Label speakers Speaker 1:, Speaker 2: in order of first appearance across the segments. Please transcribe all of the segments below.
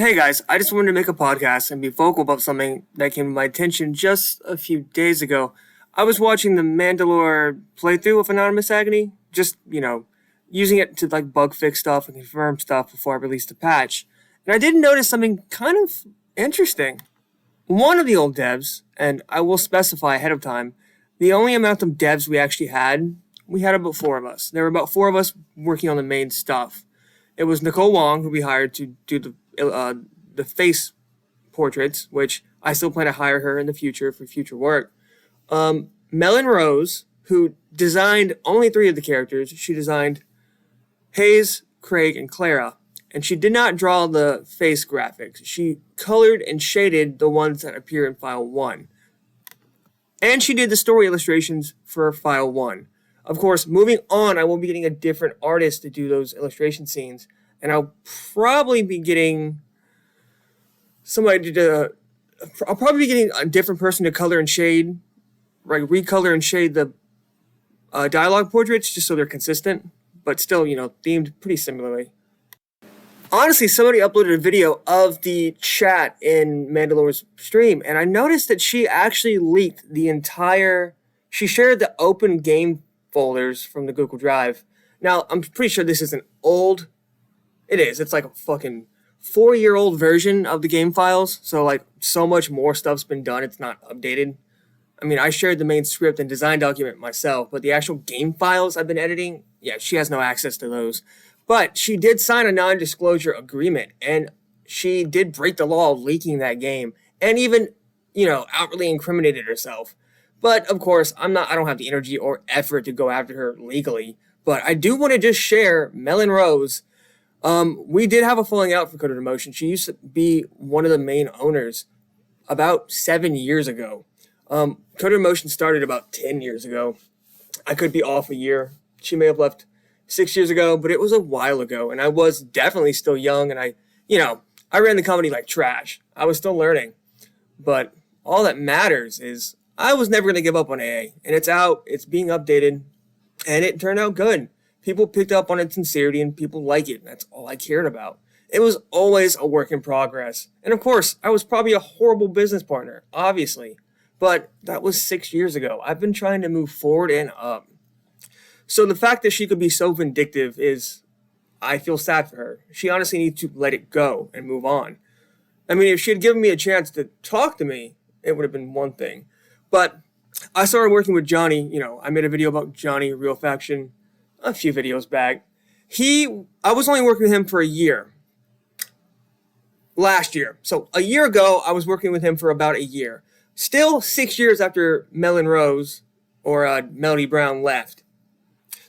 Speaker 1: Hey guys, I just wanted to make a podcast and be vocal about something that came to my attention just a few days ago. I was watching the Mandalore playthrough of Anonymous Agony, just, using it to like bug fix stuff and confirm stuff before I released the patch. And I did notice something kind of interesting. One of the old devs, and I will specify ahead of time, the only amount of devs we had about four of us. There were about four of us working on the main stuff. It was Nicole Wong, who we hired to do the face portraits, which I still plan to hire her in the future for future work. Melynn Rose, who designed only three of the characters. She designed Hayes, Craig, and Clara, and she did not draw the face graphics. She colored and shaded the ones that appear in File 1. And she did the story illustrations for File 1. Of course, moving on, I will be getting a different artist to do those illustration scenes, and I'll probably be getting I'll probably be getting a different person to color and shade, like recolor and shade the dialogue portraits just so they're consistent, but still, themed pretty similarly. Honestly, somebody uploaded a video of the chat in Mandalore's stream, and I noticed that she actually leaked she shared the open game folders from the Google Drive. Now, I'm pretty sure this isn't old. It is. It's like a fucking 4-year-old version of the game files. So, so much more stuff's been done. It's not updated. I mean, I shared the main script and design document myself, but the actual game files I've been editing, yeah, she has no access to those. But she did sign a non-disclosure agreement, and she did break the law of leaking that game, and even, outwardly incriminated herself. But of course, I don't have the energy or effort to go after her legally. But I do want to just share Melynn Rose. We did have a falling out for Coded Emotion. She used to be one of the main owners about 7 years ago. Coded Emotion started about 10 years ago. I could be off a year. She may have left 6 years ago, but it was a while ago. And I was definitely still young. And I ran the company like trash. I was still learning. But all that matters is I was never going to give up on AA, and it's out, it's being updated, and it turned out good. People picked up on its sincerity, and people like it, and that's all I cared about. It was always a work in progress. And of course, I was probably a horrible business partner, obviously, but that was 6 years ago. I've been trying to move forward and up. So the fact that she could be so vindictive I feel sad for her. She honestly needs to let it go and move on. I mean, if she had given me a chance to talk to me, it would have been one thing. But I started working with Johnny. I made a video about Johnny, Realfaction, a few videos back. I was only working with him for a year. Last year. So a year ago, I was working with him for about a year. Still 6 years after Melynn Rose, or Melody Brown, left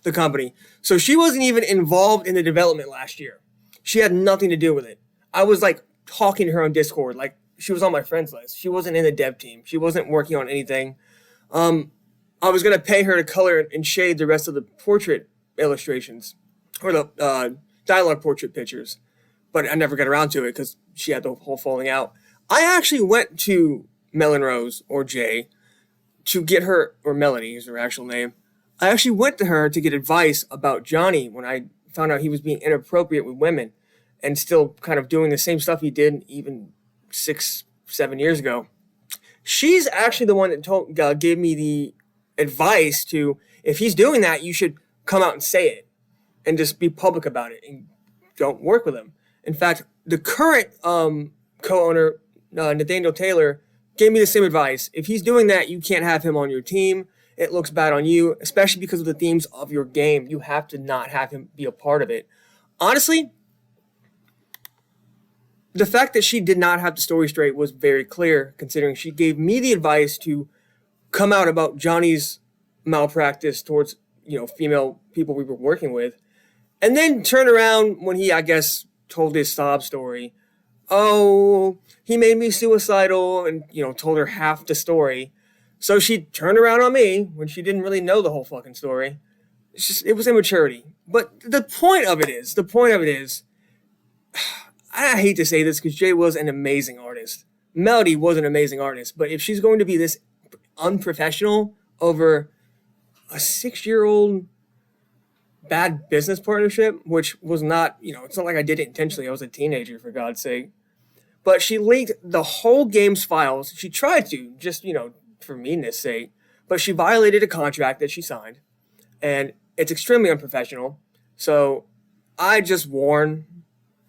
Speaker 1: the company. So she wasn't even involved in the development last year. She had nothing to do with it. I was talking to her on Discord, she was on my friends list. She wasn't in the dev team. She wasn't working on anything. I was going to pay her to color and shade the rest of the portrait illustrations, or the dialogue portrait pictures, but I never got around to it because she had the whole falling out. I actually went to Melynn Rose, or Jay, to get her, or Melody is her actual name. I actually went to her to get advice about Johnny when I found out he was being inappropriate with women and still kind of doing the same stuff he did even 6-7 years ago. She's actually the one that gave me the advice to, if he's doing that, you should come out and say it and just be public about it and don't work with him. In fact, the current co-owner, Nathaniel Taylor, gave me the same advice. If he's doing that, you can't have him on your team. It looks bad on you, especially because of the themes of your game. You have to not have him be a part of it. Honestly, the fact that she did not have the story straight was very clear, considering she gave me the advice to come out about Johnny's malpractice towards, female people we were working with, and then turn around when he, I guess, told his sob story. Oh, he made me suicidal, and, told her half the story. So she turned around on me when she didn't really know the whole fucking story. It was immaturity. But the point of it is, I hate to say this because Jay was an amazing artist. Melody was an amazing artist. But if she's going to be this unprofessional over a 6-year-old bad business partnership, which was not, it's not like I did it intentionally. I was a teenager, for God's sake. But she leaked the whole game's files. She tried to, just, for meanness sake. But she violated a contract that she signed. And it's extremely unprofessional. So I just warn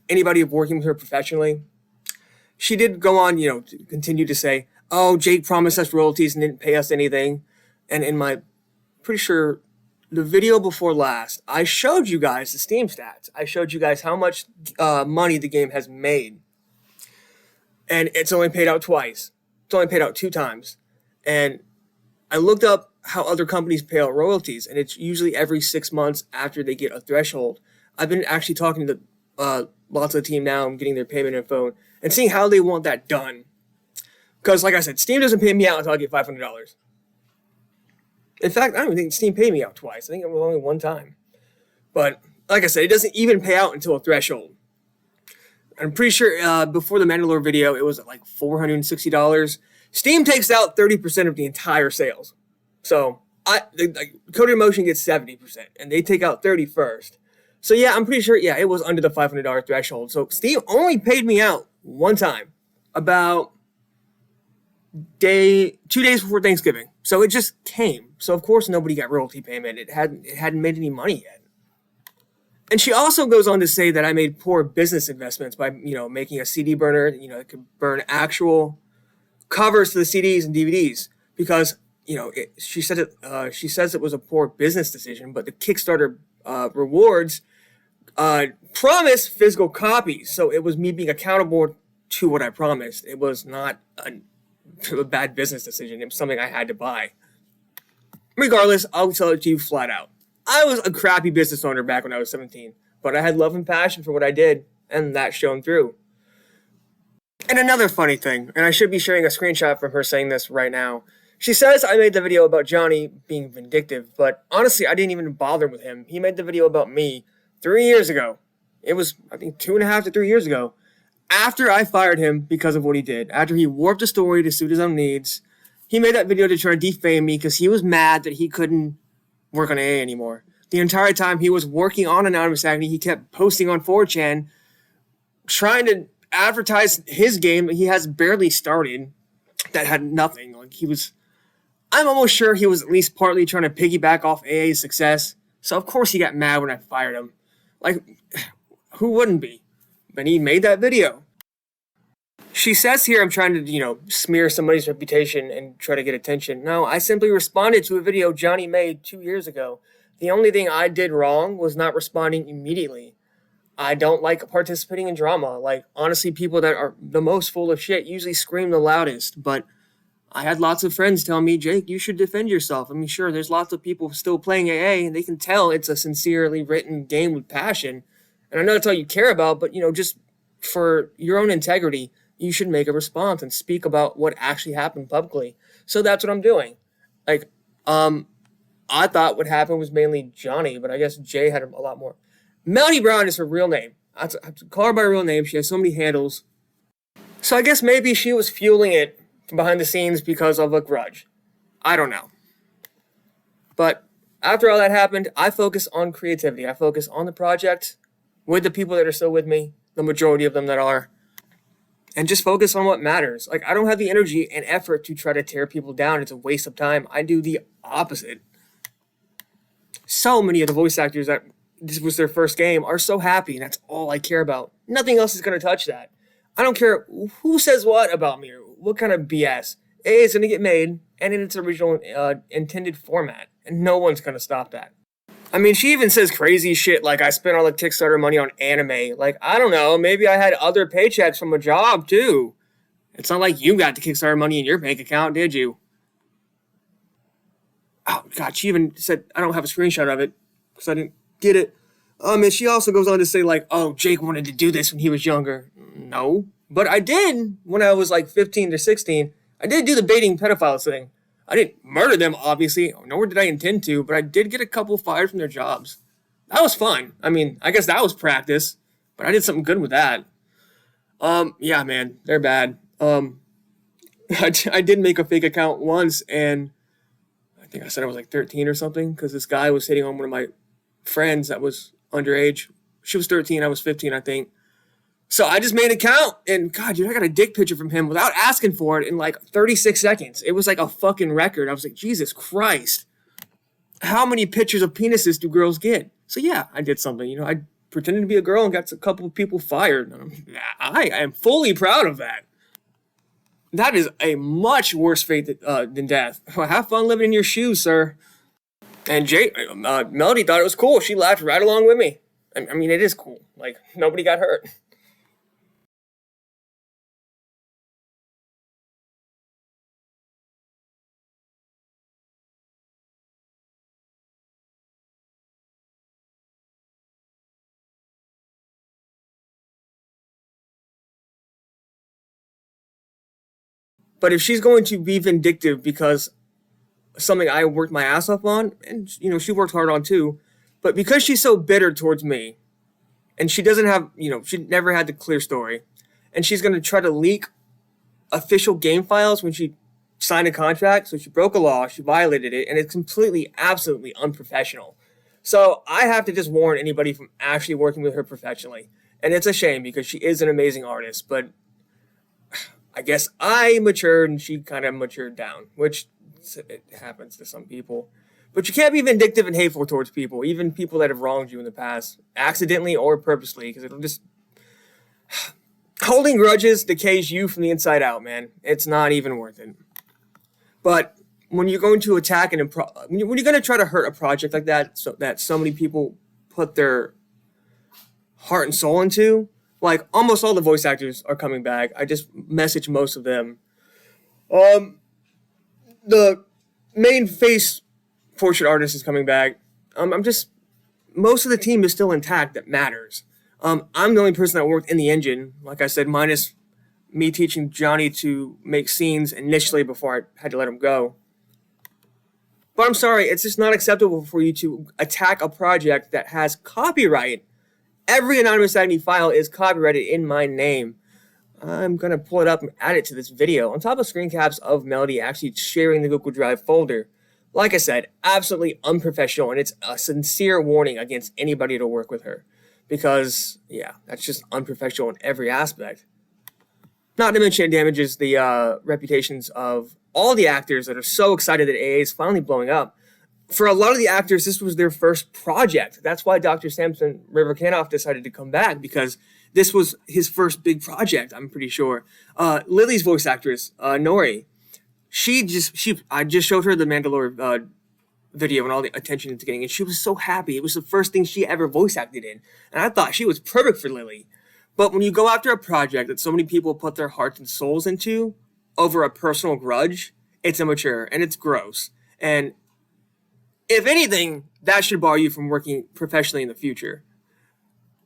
Speaker 1: anybody working with her professionally. She did go on, to continue to say, oh, Jake promised us royalties and didn't pay us anything. And in my, pretty sure, the video before last, I showed you guys the Steam stats. I showed you guys how much money the game has made. And it's only paid out twice. It's only paid out 2 times. And I looked up how other companies pay out royalties, and it's usually every 6 months after they get a threshold. I've been actually talking to lots of the team now and getting their payment info and seeing how they want that done. Because, like I said, Steam doesn't pay me out until I get $500. In fact, I don't even think Steam paid me out twice. I think it was only 1 time. But, like I said, it doesn't even pay out until a threshold. I'm pretty sure before the Mandalore video, it was at like $460. Steam takes out 30% of the entire sales. So, Coded Emotion gets 70%, and they take out 30 first. So, yeah, I'm pretty sure, it was under the $500 threshold. So, Steam only paid me out 1 time, about 2 days before Thanksgiving. So, it just came. So, of course, nobody got royalty payment. It hadn't made any money yet. And she also goes on to say that I made poor business investments by, making a CD burner, that could burn actual covers to the CDs and DVDs because, she says it was a poor business decision, but the Kickstarter rewards promise physical copies. So it was me being accountable to what I promised. It was not a bad business decision. It was something I had to buy. Regardless, I'll tell it to you flat out. I was a crappy business owner back when I was 17, but I had love and passion for what I did, and that shone through. And another funny thing, and I should be sharing a screenshot from her saying this right now. She says I made the video about Johnny being vindictive, but honestly, I didn't even bother with him. He made the video about me 3 years ago. It was, I think, 2.5 to 3 years ago. After I fired him because of what he did, after he warped the story to suit his own needs, he made that video to try to defame me because he was mad that he couldn't work on AA anymore. The entire time he was working on Anonymous Agony, he kept posting on 4chan, trying to advertise his game that he has barely started, that had nothing. I'm almost sure he was at least partly trying to piggyback off AA's success. So of course he got mad when I fired him. Who wouldn't be? But he made that video. She says here I'm trying to, smear somebody's reputation and try to get attention. No, I simply responded to a video Johnny made 2 years ago. The only thing I did wrong was not responding immediately. I don't like participating in drama. Honestly, people that are the most full of shit usually scream the loudest. But I had lots of friends tell me, Jake, you should defend yourself. I mean, sure, there's lots of people still playing AA, and they can tell it's a sincerely written game with passion. And I know that's all you care about, but, just for your own integrity, you should make a response and speak about what actually happened publicly. So that's what I'm doing. I thought what happened was mainly Johnny, but I guess Jay had a lot more. Melody Brown is her real name. I have to call her by her real name. She has so many handles. So I guess maybe she was fueling it from behind the scenes because of a grudge. I don't know. But after all that happened, I focus on creativity. I focus on the project with the people that are still with me, the majority of them that are. And just focus on what matters. I don't have the energy and effort to try to tear people down. It's a waste of time. I do the opposite. So many of the voice actors that this was their first game are so happy, and that's all I care about. Nothing else is going to touch that. I don't care who says what about me or what kind of BS. AA is going to get made, and in its original intended format, and no one's going to stop that. I mean, she even says crazy shit like I spent all the Kickstarter money on anime. I don't know, maybe I had other paychecks from a job, too. It's not like you got the Kickstarter money in your bank account, did you? Oh, God, she even said, I don't have a screenshot of it, because I didn't get it. And she also goes on to say, oh, Jake wanted to do this when he was younger. No, but I did when I was 15 to 16. I did do the baiting pedophiles thing. I didn't murder them, obviously, nor did I intend to, but I did get a couple fired from their jobs. That was fun. I mean, I guess that was practice, but I did something good with that. Yeah, man, they're bad. I did make a fake account once, and I think I said I was 13 or something, because this guy was hitting on one of my friends that was underage. She was 13, I was 15, I think. So I just made an account, and God, dude, I got a dick picture from him without asking for it in like 36 seconds. It was like a fucking record. I was like, Jesus Christ. How many pictures of penises do girls get? So yeah, I did something. You know, I pretended to be a girl and got a couple of people fired. I am fully proud of that. That is a much worse fate than death. Have fun living in your shoes, sir. And Melody thought it was cool. She laughed right along with me. I mean, it is cool. Like, nobody got hurt. But if she's going to be vindictive because something I worked my ass off on, and you know, she worked hard on too, but because she's so bitter towards me, and she doesn't have, you know, she never had the clear story, and she's going to try to leak official game files when she signed a contract. So she broke a law, she violated it, and it's completely, absolutely unprofessional. So I have to just warn anybody from actually working with her professionally. And it's a shame because she is an amazing artist, but I guess I matured and she kind of matured down, which it happens to some people. But you can't be vindictive and hateful towards people, even people that have wronged you in the past, accidentally or purposely, because it'll just... Holding grudges decays you from the inside out, man. It's not even worth it. But when you're going to attack when you're going to try to hurt a project like that, so many people put their heart and soul into, like almost all the voice actors are coming back. I just messaged most of them. The main face portrait artist is coming back. Most of the team is still intact. That matters. I'm the only person that worked in the engine, like I said, minus me teaching Johnny to make scenes initially before I had to let him go. But I'm sorry, it's just not acceptable for you to attack a project that has copyright. Every Anonymous Agony file is copyrighted in my name. I'm going to pull it up and add it to this video on top of screen caps of Melody actually sharing the Google Drive folder. Like I said, absolutely unprofessional, and it's a sincere warning against anybody to work with her. Because, yeah, that's just unprofessional in every aspect. Not to mention it damages the reputations of all the actors that are so excited that AA is finally blowing up. For a lot of the actors, this was their first project. That's why Dr. Samson River Canoff decided to come back, because this was his first big project, I'm pretty sure. Lily's voice actress, Nori, I just showed her the Mandalore video and all the attention it's getting, and she was so happy. It was the first thing she ever voice acted in, and I thought she was perfect for Lily. But when you go after a project that so many people put their hearts and souls into over a personal grudge, it's immature and it's gross. And if anything, that should bar you from working professionally in the future.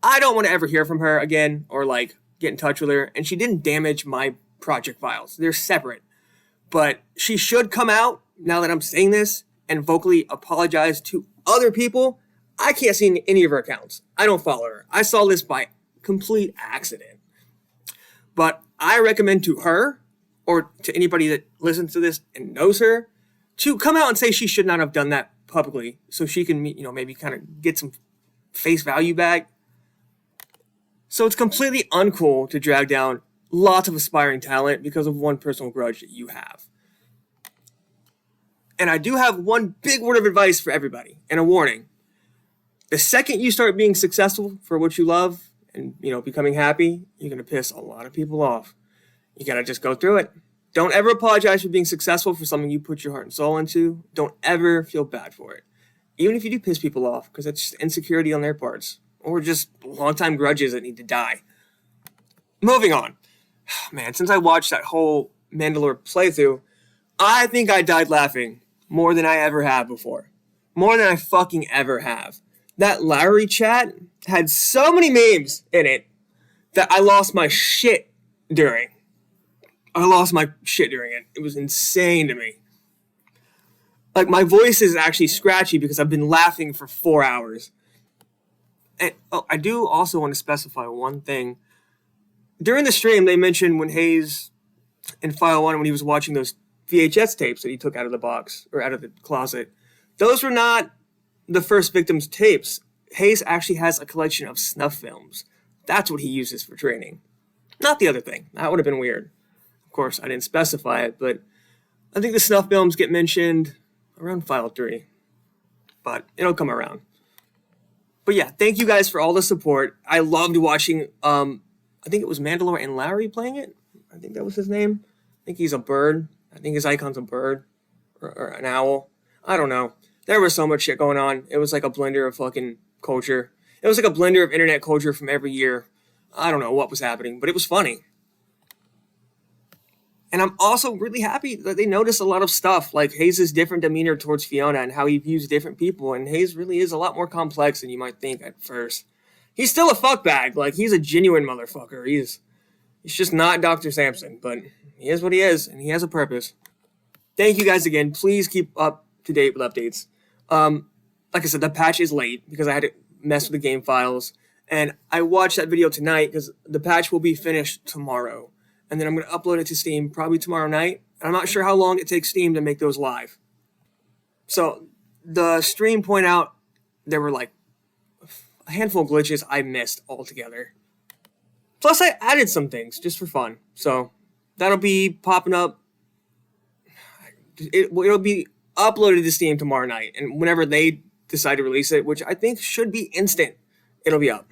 Speaker 1: I don't want to ever hear from her again or like get in touch with her, and she didn't damage my project files. They're separate. But she should come out, now that I'm saying this, and vocally apologize to other people. I can't see any of her accounts. I don't follow her. I saw this by complete accident. But I recommend to her, or to anybody that listens to this and knows her, to come out and say she should not have done that publicly, so she can, you know, maybe kind of get some face value back. So it's completely uncool to drag down lots of aspiring talent because of one personal grudge that you have. And I do have one big word of advice for everybody, and a warning. The second you start being successful for what you love and, you know, becoming happy, you're going to piss a lot of people off. You got to just go through it. Don't ever apologize for being successful for something you put your heart and soul into. Don't ever feel bad for it. Even if you do piss people off, because it's just insecurity on their parts, or just long-time grudges that need to die. Moving on. Man, since I watched that whole Mandalore playthrough, I think I died laughing more than I ever have before. More than I fucking ever have. That Lowry chat had so many memes in it that I lost my shit during. It was insane to me. Like, my voice is actually scratchy because I've been laughing for 4 hours. And I do also want to specify one thing. During the stream, they mentioned when Hayes in File 1, when he was watching those VHS tapes that he took out of the box, or out of the closet, those were not the first victim's tapes. Hayes actually has a collection of snuff films That's what he uses for training. Not the other thing. That would have been weird. Of course, I didn't specify it, but I think the snuff films get mentioned around File 3. But it'll come around. But yeah, thank you guys for all the support. I loved watching, I think it was Mandalore and Larry playing it. I think that was his name. I think he's a bird. I think his icon's a bird or an owl. I don't know. There was so much shit going on. It was like a blender of fucking culture. It was like a blender of internet culture from every year. I don't know what was happening, but it was funny. And I'm also really happy that they noticed a lot of stuff, like Hayes' different demeanor towards Fiona and how he views different people. And Hayes really is a lot more complex than you might think at first. He's still a fuckbag. Like, he's a genuine motherfucker. He's just not Dr. Sampson, but he is what he is, and he has a purpose. Thank you guys again. Please keep up to date with updates. Like I said, the patch is late because I had to mess with the game files. And I watched that video tonight because the patch will be finished tomorrow. And then I'm going to upload it to Steam probably tomorrow night. And I'm not sure how long it takes Steam to make those live. So the stream pointed out there were like a handful of glitches I missed altogether. Plus I added some things just for fun. So that'll be popping up. It'll be uploaded to Steam tomorrow night. And whenever they decide to release it, which I think should be instant, it'll be up.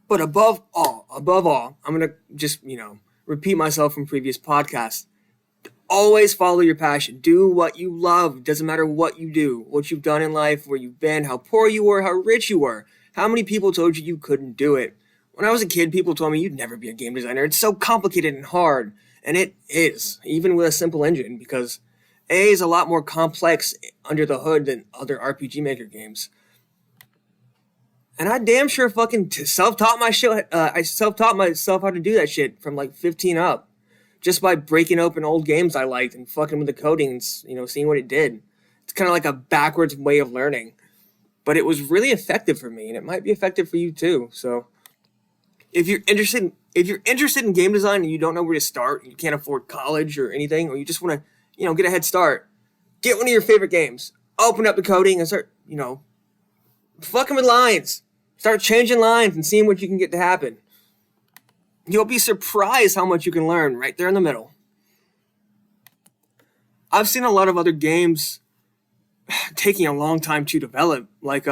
Speaker 1: But above all, I'm going to just, repeat myself from previous podcasts. Always follow your passion. Do what you love. Doesn't matter what you do, what you've done in life, where you've been, how poor you were, how rich you were. How many people told you couldn't do it? When I was a kid, people told me you'd never be a game designer. It's so complicated and hard. And it is, even with a simple engine, because A is a lot more complex under the hood than other RPG Maker games. And I damn sure fucking self-taught myself how to do that shit from like 15 up. Just by breaking open old games I liked and fucking with the coding and, seeing what it did. It's kind of like a backwards way of learning. But it was really effective for me, and it might be effective for you too. So if you're interested in game design and you don't know where to start, and you can't afford college or anything, or you just want to, get a head start, get one of your favorite games. Open up the coding and start, fucking with lines. Start changing lines and seeing what you can get to happen. You'll be surprised how much you can learn right there in the middle. I've seen a lot of other games taking a long time to develop. Like,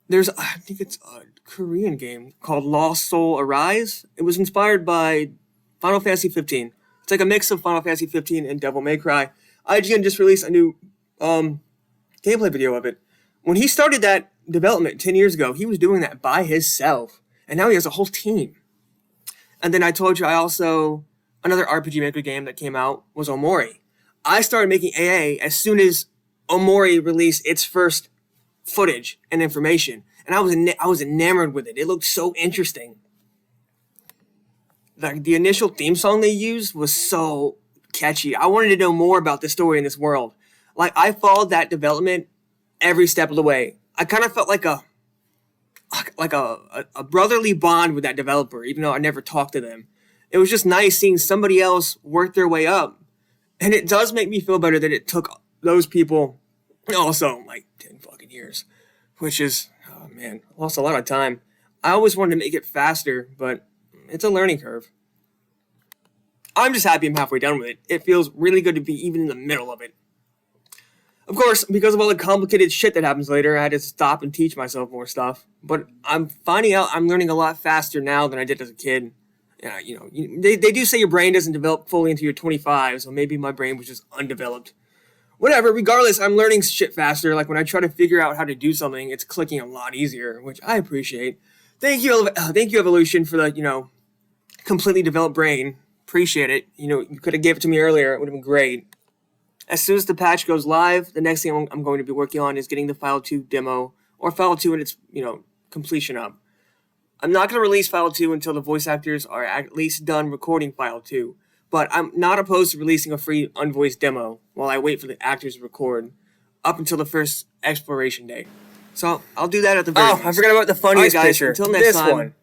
Speaker 1: there's, I think it's a Korean game called Lost Soul Arise. It was inspired by Final Fantasy 15. It's like a mix of Final Fantasy 15 and Devil May Cry. IGN just released a new gameplay video of it. When he started that development 10 years ago, he was doing that by himself. And now he has a whole team. And then I told you another RPG Maker game that came out was Omori. I started making AA as soon as Omori released its first footage and information. And I was enamored with it. It looked so interesting. Like, the initial theme song they used was so catchy. I wanted to know more about the story in this world. Like, I followed that development every step of the way. I kind of felt like a brotherly bond with that developer, even though I never talked to them. It was just nice seeing somebody else work their way up. And it does make me feel better that it took those people also like 10 fucking years, which is, oh man, I lost a lot of time. I always wanted to make it faster, but it's a learning curve. I'm just happy I'm halfway done with it. It feels really good to be even in the middle of it. Of course, because of all the complicated shit that happens later, I had to stop and teach myself more stuff. But I'm finding out I'm learning a lot faster now than I did as a kid. Yeah, they do say your brain doesn't develop fully until you're 25, so maybe my brain was just undeveloped. Whatever, regardless, I'm learning shit faster. Like, when I try to figure out how to do something, it's clicking a lot easier, which I appreciate. Thank you, Evolution, for the, completely developed brain. Appreciate it. You could have gave it to me earlier. It would have been great. As soon as the patch goes live, the next thing I'm going to be working on is getting the File 2 demo, or File 2 and its, completion up. I'm not going to release File 2 until the voice actors are at least done recording File 2, but I'm not opposed to releasing a free unvoiced demo while I wait for the actors to record, up until the first exploration day. So I'll do that at the very least. I forgot about the funniest picture. Until next time. One.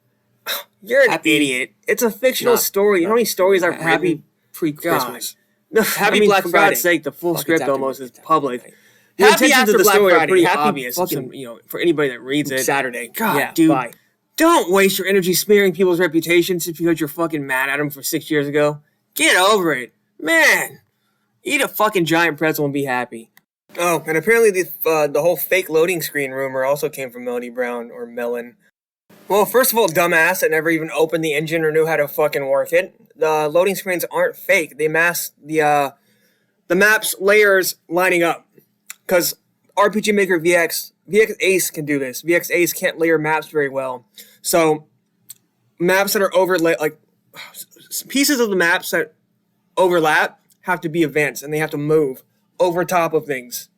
Speaker 1: You're an idiot. It's a fictional story. You know how many stories are happy pre-Christmas? Happy Black Friday. For God's sake, the full script almost is public. The intentions of the story are pretty obvious, for anybody that reads it. Saturday. God, dude. Bye. Don't waste your energy smearing people's reputations just because you're fucking mad at them for 6 years ago. Get over it. Man, eat a fucking giant pretzel and be happy. Oh, and apparently the whole fake loading screen rumor also came from Melody Brown, or Melynn. Well, first of all, dumbass that never even opened the engine or knew how to fucking work it. The loading screens aren't fake. They mask the map's layers lining up. Because RPG Maker VX Ace can do this. VX Ace can't layer maps very well. So maps that are overlay, like pieces of the maps that overlap have to be events, and they have to move over top of things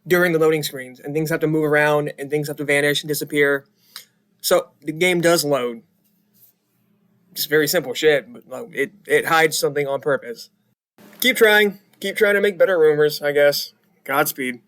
Speaker 1: during the loading screens, and things have to move around, and things have to vanish and disappear. So the game does load. Just very simple shit, but it hides something on purpose. Keep trying to make better rumors, I guess. Godspeed.